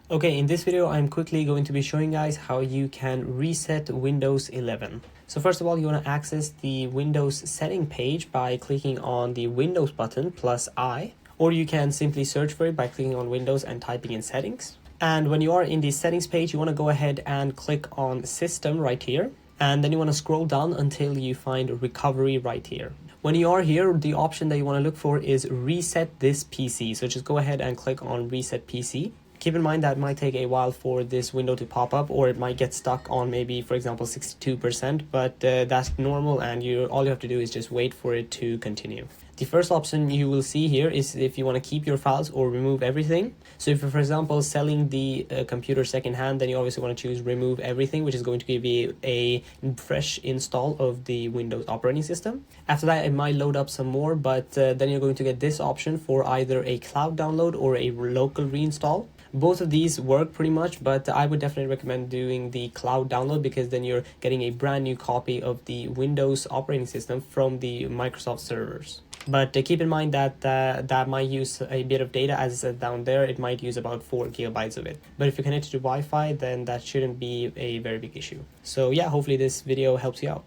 Okay, in this video, I'm quickly going to be showing guys how you can reset Windows 11. So first of all, you want to access the Windows setting page by clicking on the Windows button plus I, or you can simply search for it by clicking on Windows and typing in settings. And when you are in the settings page, you want to go ahead and click on System right here. And then you want to scroll down until you find Recovery right here. When you are here, the option that you want to look for is Reset this PC. So just go ahead and click on Reset PC. Keep in mind that it might take a while for this window to pop up, or it might get stuck on maybe, for example, 62%, but that's normal, and all you have to do is just wait for it to continue. The first option you will see here is if you want to keep your files or remove everything. So if you're, for example, selling the computer secondhand, then you obviously want to choose remove everything, which is going to give you a fresh install of the Windows operating system. After that, it might load up some more, but then you're going to get this option for either a cloud download or a local reinstall. Both of these work pretty much, but I would definitely recommend doing the cloud download because then you're getting a brand new copy of the Windows operating system from the Microsoft servers. But keep in mind that that might use a bit of data. As I said down there, it might use about 4 gigabytes of it. But if you're connected to Wi-Fi, then that shouldn't be a very big issue. So yeah, hopefully this video helps you out.